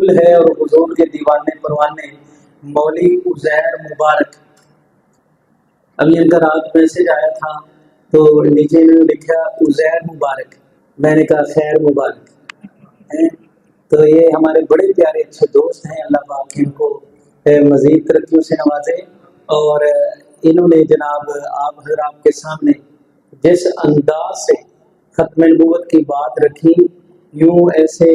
گل ہے اور حضور کے دیوانے پروانے مولوی عزیر مبارک. ابھی ان کا رات میسج آیا تھا تو نیچے نے لکھا عزیر مبارک. میں نے کہا خیر مبارک ہیں. تو یہ ہمارے بڑے پیارے اچھے دوست ہیں. اللہ پاک ان کو مزید ترقیوں سے نوازے. اور انہوں نے جناب آپ حضرات کے سامنے جس انداز سے ختم نبوت کی بات رکھی، یوں ایسے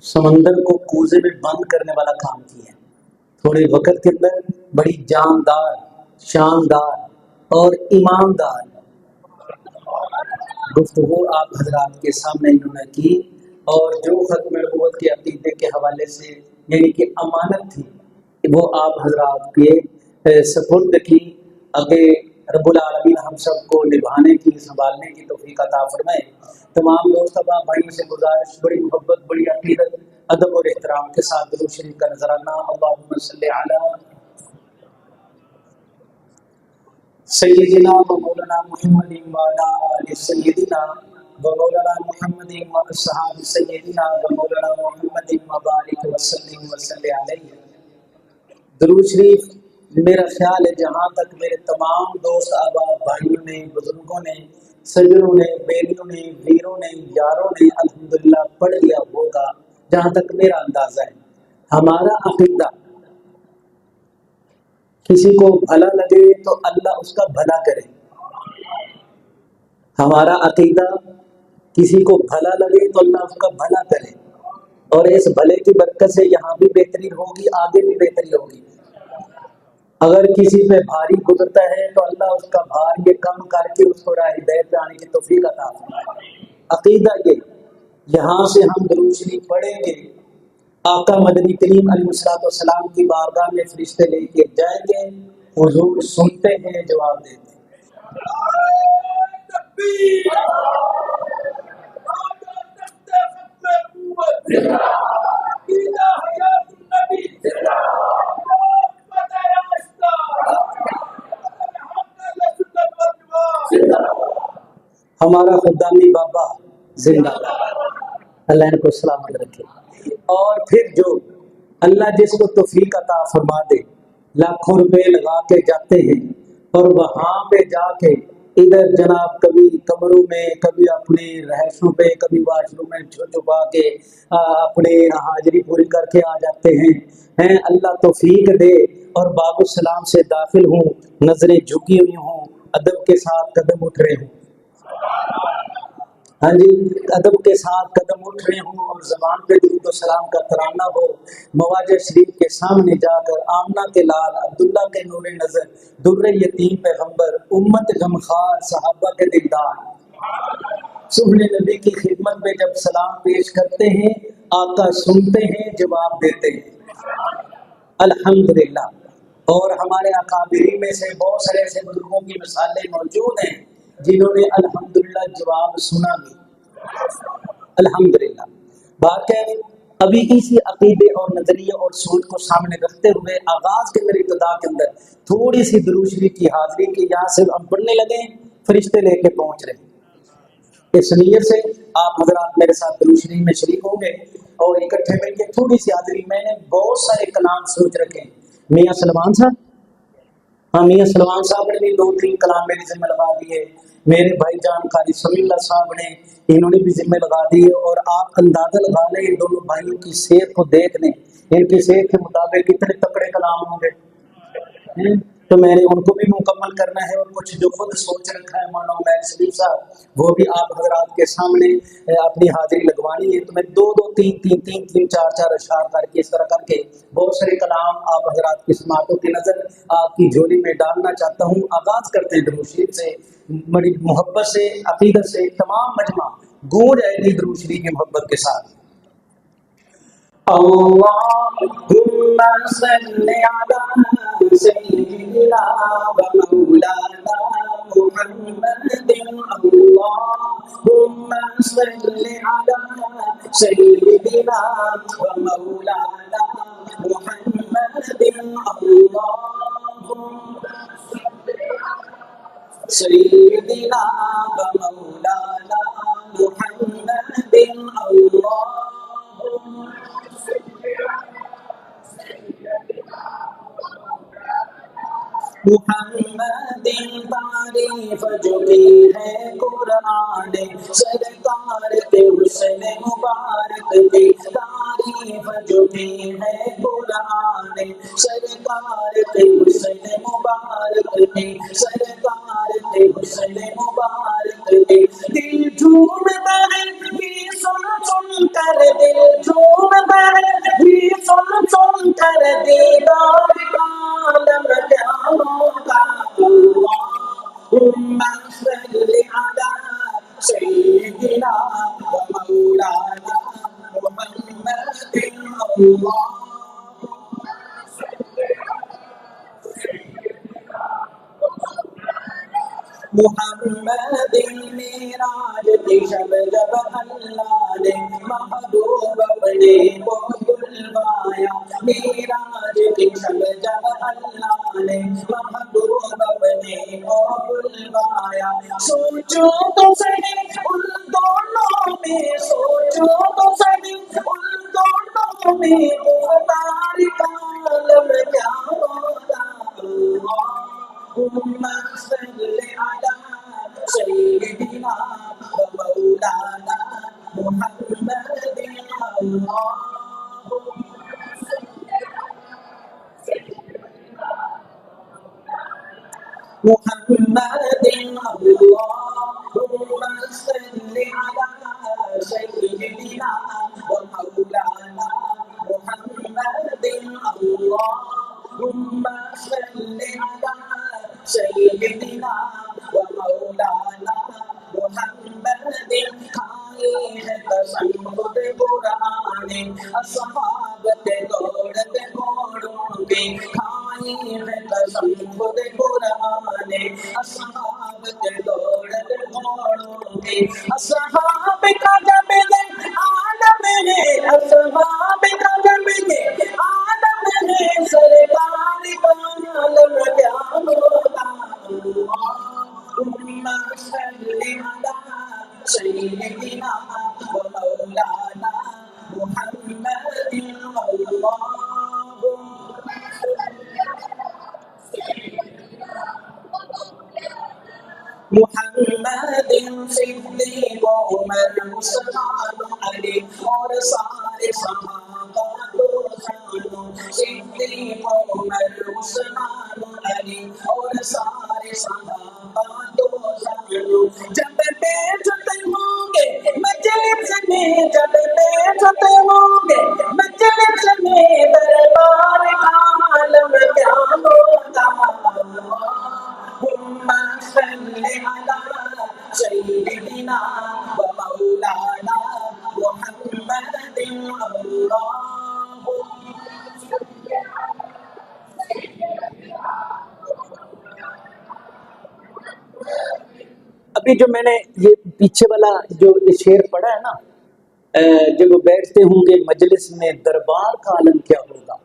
سمندر کو کوزے میں بند کرنے والا کام کیا. تھوڑے وقت کے اندر بڑی جاندار، شاندار اور ایماندار گفتگو آپ حضرات کے سامنے انہوں نے کی. اور جو ختم نبوت کے عقیدے کے حوالے سے یعنی کہ امانت تھی وہ آپ حضرات کے سپرد کی. آگے رب العالمین ہم سب کو نبھانے کی، سنبھالنے کی توفیق عطا فرمائے. تمام دوست اب بھائیوں سے گزارش، بڑی محبت، بڑی عقیدت، ادب اور احترام کے ساتھ درود شریف کا نذرانہ. اللہم صلی علی سیدنا و مولانا محمد وعلی آل سیدنا و مولانا محمد و اصحاب سیدنا و مولانا محمد وبارک وسلم وصلی علیہ. درود شریف میرا خیال ہے جہاں تک میرے تمام دوست احباب بھائیوں نے، بزرگوں نے، سجنوں نے، بیلیوں نے، ویروں نے، یاروں نے الحمدللہ پڑھ لیا ہوگا. جہاں تک میرا اندازہ ہے ہمارا عقیدہ کسی کو بھلا لگے تو اللہ اس کا بھلا کرے. ہمارا عقیدہ کسی کو بھلا لگے تو اللہ اس کا بھلا کرے. اور اس بھلے کی برکت سے یہاں بھی بہتری ہوگی، آگے بھی بہتری ہوگی. اگر کسی پہ بھاری گزرتا ہے تو اللہ اس کا بھار یہ کم کر کے اس کو راہ ہدایت پہ آنے کی توفیق عطا فرمائے. عقیدہ یہ یہاں سے ہم درود شریف پڑھیں گے، آقا مدنی کریم علیہ السلام کی بارگاہ میں فرشتے لے کے جائیں گے، حضور سنتے ہیں، جواب دیتے ہیں. ہمارا خدامی بابا زندہ باد، اللہ ان کو سلامت رکھے. اور پھر جو اللہ جس کو توفیق عطا فرما دے، لاکھوں روپے لگا کے جاتے ہیں اور وہاں پہ جا کے ادھر جناب کبھی کمروں میں، کبھی اپنے رہائشوں پہ، کبھی واش روم میں چھپا کے اپنے حاضری پوری کر کے آ جاتے ہیں. اللہ توفیق دے اور باب السلام سے داخل ہوں، نظریں جھکی ہوئی ہوں، ادب کے ساتھ قدم اٹھ رہے ہوں. ہاں جی، ادب کے ساتھ قدم اٹھ رہے ہوں اور زبان پہ درود و سلام کا ترانہ ہو. مواجہ شریف کے سامنے جا کر آمنہ کے لال، عبداللہ کے نور نظر، در یتیم پیغمبر، امت غمخوار، صحابہ کے دلدار، سبل نبی کی خدمت میں جب سلام پیش کرتے ہیں، آقا سنتے ہیں، جواب دیتے ہیں. الحمدللہ. اور ہمارے اکابرین میں سے بہت سارے ایسے بزرگوں کی مثالیں موجود ہیں جنہوں نے الحمدللہ جواب سنا بھی. الحمدللہ. بات ہے ابھی اسی عقیدے اور نظریے اور سوچ کو سامنے رکھتے ہوئے آغاز کے اندر، ابتدا کے اندر تھوڑی سی درود شریف کی حاضری کی. یہاں سے ہم پڑھنے لگے، فرشتے لے کے پہنچ رہے ہیں. اس نیت سے آپ حضرات میرے ساتھ درود شریف میں شریک ہوں گے اور اکٹھے مل کے تھوڑی سی حاضری. میں نے بہت سارے کلام سوچ رکھے ہیں. میاں سلمان صاحب، ہاں میاں سلمان صاحب نے بھی 2-3 کلام میرے ذمہ لگا دیے. میرے بھائی جان قاری سمی اللہ صاحب نے، انہوں نے بھی ذمہ لگا دیے. اور آپ اندازہ لگا لیں ان دونوں بھائیوں کی صحت کو دیکھ لیں، ان کی صحت کے مطابق کتنے تکڑے کلام ہوں گے. تو میں نے ان کو بھی مکمل کرنا ہے اور کچھ جو خود سوچ رکھا ہے مولانا عمیر شریف صاحب، وہ بھی آپ حضرات کے سامنے اپنی حاضری لگوانی ہے. تو میں 2-2 3-3 4-4 اشعار کر کے اس طرح کر کے بہت سارے کلام آپ حضرات کی سماعتوں کی نظر آپ کی جھولی میں ڈالنا چاہتا ہوں. آغاز کرتے ہیں درود شریف سے، بڑی محبت سے، عقیدت سے. تمام مجمع گونج آئے گی درود شریف کی محبت کے ساتھ. اللهم صل على سيدنا ومولانا محمد. اللهم صل على سيدنا ومولانا محمد. اللهم سيدنا ومولانا محمد. اللهم محمد تعریف جو کی ہے قرآن، سرکار کے حسن مبارک کی تعریف جو کی ہے قرآن، سرکار کے حسن مبارک کی، سرکار کے حسن مبارک کی، دل جھومتا ہے یہ سن سن کر، دل جھومتا ہے یہ سن سن کر، دیدار کا عالم کیا ہوگا۔ اللہم صل علی سیدنا و مولانا محمد، اللہ محمد معراج کی شب جب اللہ نے محبوب اپنے کو بلوایا، معراج کی شب جب اللہ نے محبوب اپنے کو بلوایا، سوچو تو صحیح ان دونوں میں، سوچو تو صحیح ان دونوں میں مختار کا عالم کیا ہوگا۔ اللہم صل علی سیدنا و مولانا محمد، اللہ محمد، اللہم صل علی سیدنا و مولانا محمد، اللہم صل علی سیدنا و مولانا محمد، کھائے ہیں قسم خود قرآن اصحاب کے دولت گھوڑوں کے، کھائے ہیں قسم خود قرآن اصحاب کے دولت گھوڑوں کے، اصحاب کا جب یہ عالم ہے، اصحاب کا جب یہ عالم ہے، سرکار کا عالم کیا ہوگا۔ اللہم صل علی سیدنا و مولانا محمد، اللہم محمد صدیق عمر عثمان علی اور سارے صحابہ کو جانو، صدیق عمر عثمان علی اور سارے صحابہ کو جانو، جب بیٹھتے ہوں گے مجلس میں، جب بیٹھتے ہوں گے مجلس میں، دربار کا عالم کیا ہوگا۔ اللہم صل علی سیدنا و مولانا محمد، اللہ ابھی جو میں نے یہ پیچھے والا جو یہ شعر پڑھا ہے نا، جب وہ بیٹھتے ہوں گے مجلس میں دربار کا عالم کیا ہوگا،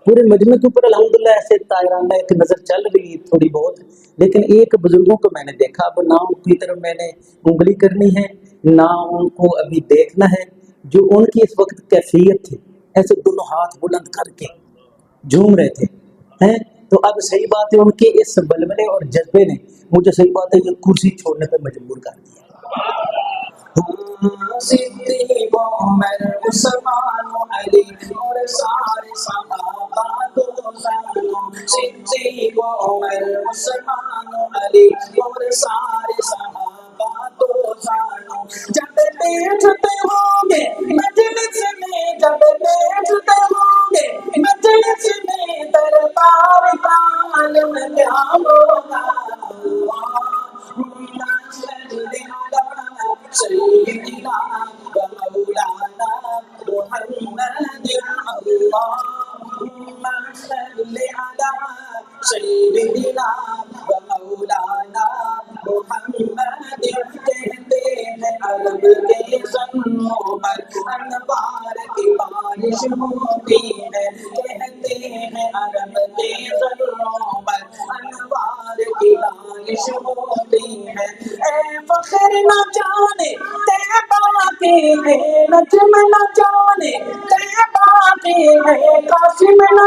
پورے مجمع کے اوپر الحمدللہ ایسے طائرانہ ایک نظر چل رہی تھوڑی بہت، لیکن ایک بزرگوں کو میں نے دیکھا، اب نہ ان کی طرف میں نے انگلی کرنی ہے نہ ان کو ابھی دیکھنا ہے، جو ان کی اس وقت کیفیت تھی ایسے دونوں ہاتھ بلند کر کے جھوم رہے تھے ہیں، تو اب صحیح بات ہے ان کے اس بلبلے اور جذبے نے مجھے صحیح بات ہے یہ کرسی چھوڑنے پہ مجبور کر دیا۔ صدیق عمر عثمان علی اور سارے صحابہ کو جانو، صدیق عمر عثمان علی اور سارے صحابہ کو جانو، جب بیٹھتے ہوں گے مجلس میں، جب بیٹھتے ہوں گے مجلس میں، دربار کا عالم کیا ہوگا۔ اللہم صل علی سیدنا و مولانا محمد، اللہم صل علی سیدنا و مولانا محمد، کہتے ہیں عرب کے سنوں پر انوار کی بارش ہوتی ہے، کہتے ہیں عرب کے سنوں پر انوار کی بارش ہوتی ہے، اے فخر نہ جانے طیبہ کے ہے، نجم نہ جانے طیبہ کے ہے، قاسم نہ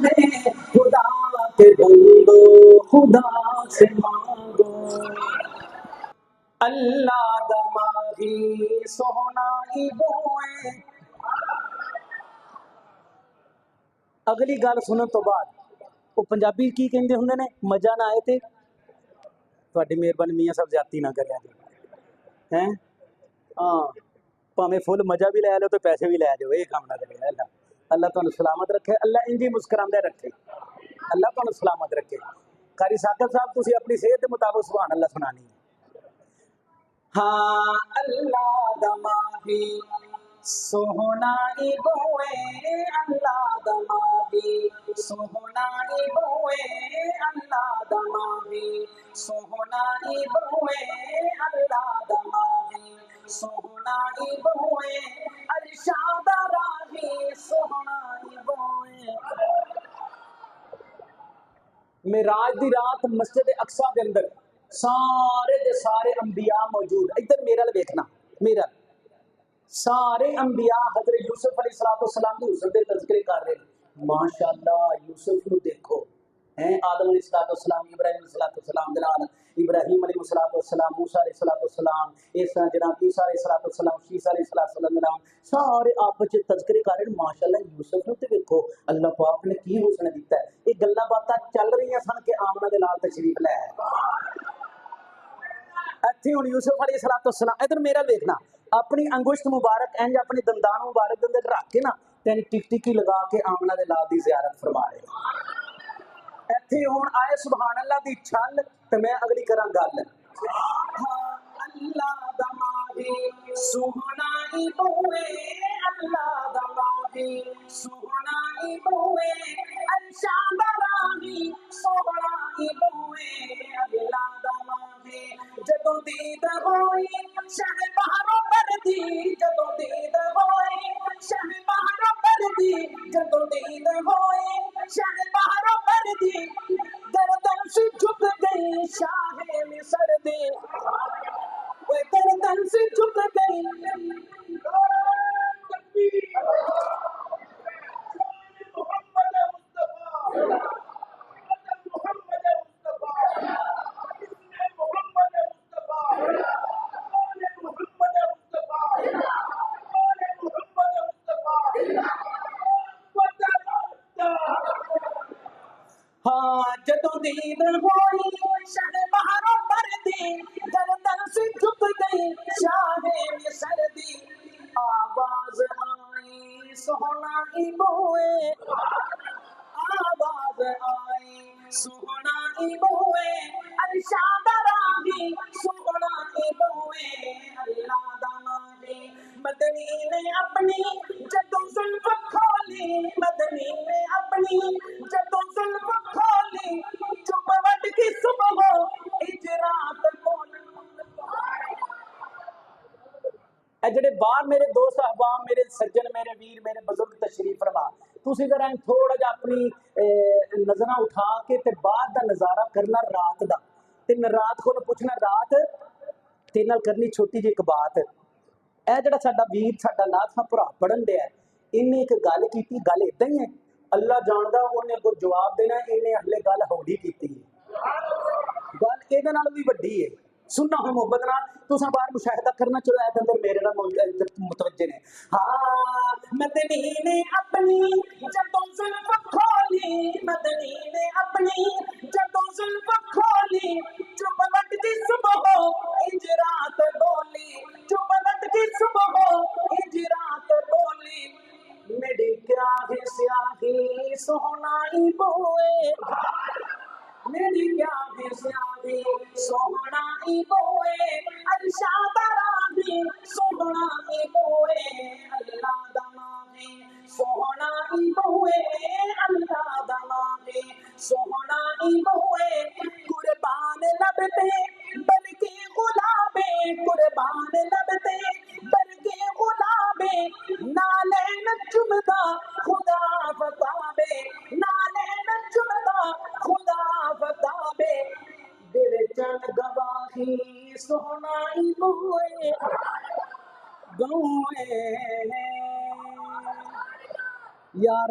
ہے خدا کے بندو خدا سے مانگو اللہ دا ماہی سونا ہی بوئے اگلی گل سنن تو بعد وہ پنجابی کی کہندے ہوندے نے مزہ نہ آئے تے تہاڈی مہربانی میاں صاحب زیادتی نہ کریا جی ہیں ہاں پاویں فل مزہ بھی لے لو تو پیسے بھی لے جاؤ یہ کام نہ کرے اللہ اللہ تمہیں سلامت رکھے اللہ انجی مسکراندے رکھے اللہ تمہیں سلامت رکھے قاری ثاقب صاحب تسی اپنی صحت کے مطابق سبحان اللہ سنانی ہے ہاں اللہ دا ماہی سوہنا ہی بوئے اللہ دا ماہی سوہنا ہی بوئے اللہ دا ماہی سوہنا ہی بوئے اللہ دا ماہی سوہنا ہی بوئے ارشاد راہی سوہنا ہی بوئے معراج دی رات مسجد اقصی دے اندر سارے دے سارے انبیاء موجود ادھر میرا دیکھنا میرا سارے انبیاء حضرت یوسف علیہ السلام کی حسن دے تذکرے کر رہے ہیں ماشاءاللہ یوسف نو دیکھو ہیں آدم علیہ السلام ابراہیم علیہ السلام جناب ابراہیم علیہ السلام موسیٰ علیہ السلام اس طرح جناب عیسیٰ علیہ السلام شیسیٰ علیہ السلام جناب سارے آپس وچ تذکرے کر رہے ہیں ماشاءاللہ یوسف نو تے دیکھو اللہ پاک نے کی حسن دیتا ہے یہ گلاں باتاں چل رہی ہیں سن کہ آمنہ دے نال تشریف لے آئے اتھی ہوں یوسف علیہ السلام ادھر میرا دیکھنا اپنی انگشت مبارک اینج اپنی دندان مبارک دے اندر رکھ کے نا تین ٹک ٹکی لگا کے آمنہ دے لال دی زیارت فرما رہے اتھی ہوں آئے سبحان اللہ دی چھل تے میں اگلی کراں گل ہاں اللہ دا ماہی سوہنا ہی بوئے اللہ دا ماہی سوہنا ہی بوئے ارشاد راہی سوہنا ہی بوئے اللہ دا ماہی جدوں دید ہوئی شہ بہاروں پردی جدوں دید ہوئی شہ بہاروں پردی جدوں دید ہوئی شہ بہاروں پردی گردن سے جھک گئی شاہ مصر دی وہ گردن سے جھک گئی ہاں جدوں دید ہوئی شہ بہاروں پردی گردن سے جھک گئی شاہ مصر دی آواز آئی سوہنا ہی بوئے آواز آئی سوہنا ہی بوئے ارشاد راہی سوہنا ہی بوئے اللہ دا ماہی مدنی نے اپنی جدوں زلف کھولی مدنی نے اپنی جدوں زلف کھولی چپ وٹ کی صبح اجرات بولی اے جڑے باہر میرے دوست احباب میرے سجن میرے ویر میرے بزرگ تشریف فرما تسی ذرا تھوڑا جا اپنی نظراں اٹھا کے تے باہر دا نظارہ کرنا رات دا تے رات کو پوچھنا رات تے نال کرنی چھوٹی جی ایک بات اے جڑا ساڈا ویر ساڈا ناتھا بھرا پڑھن دیا انہیں ایک گل کیتی گل اداں ہی ہے اللہ جاندا اونے اگوں جواب دینا انہیں اگلے گل ہولی کیتی گل یہ بھی وڈی ہے سننا ہو محبت نال تساں باہر مشاہدہ کرنا چلو اے اندر میرے نال متوجہ نے ہاں مدنی نے اپنی جدوں زلف کھولی مدنی نے اپنی جدوں زلف کھولی چپ لٹ کی صبح انج رات بولی چپ لٹ کی صبح انج رات بولی میری کیا ہے سیاہی سوہنا ہی بوئے میری کیا ہے سیاہی سوہنا ہی بوئے ارشاد راہی سوہنا ہی بوئے اللہ دا ماہی سوہنا ہی بوئے اللہ دا ماہی سوہنا ہی بوئے قربان لب تے بلکہ غلابے قربان لب تے بلکہ غلابے نالین چمدا خدا فتابے نالین چمدا خدا فتابے دل چن گواہی سوہنا ہی بوئے بوئے یار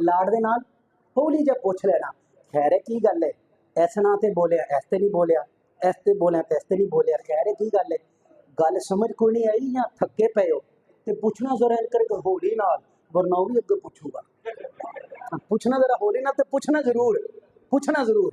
ਲਾੜ ਦੇ ਨਾਲ ਹੌਲੀ ਜਿਹਾ ਪੁੱਛ ਲੈਣਾ, ਖੈਰ ਹੈ ਕੀ ਗੱਲ ਹੈ, ਇਸ ਨਾਂ ਤੇ ਬੋਲਿਆ, ਇਸ ਤੇ ਨਹੀਂ ਬੋਲਿਆ, ਇਸ ਤੇ ਬੋਲਿਆ ਤੇ ਇਸ ਤੇ ਨਹੀਂ ਬੋਲਿਆ, ਖੈਰ ਹੈ ਕੀ ਗੱਲ ਹੈ, ਗੱਲ ਸਮਝ ਕੋਈ ਨਹੀਂ ਆਈ ਜਾਂ ਥੱਕੇ ਪਏ ਹੋ, ਤੇ ਪੁੱਛਣਾ ਜ਼ਰਾ ਇਹ ਕਰਕੇ ਹੌਲੀ ਨਾਲ, ਵਰਨਾ ਉਹ ਵੀ ਅੱਗੇ ਪੁੱਛੂਗਾ। ਪੁੱਛਣਾ ਜ਼ਰਾ ਹੌਲੀ ਨਾਲ, ਤੇ ਪੁੱਛਣਾ ਜ਼ਰੂਰ, ਪੁੱਛਣਾ ਜ਼ਰੂਰ।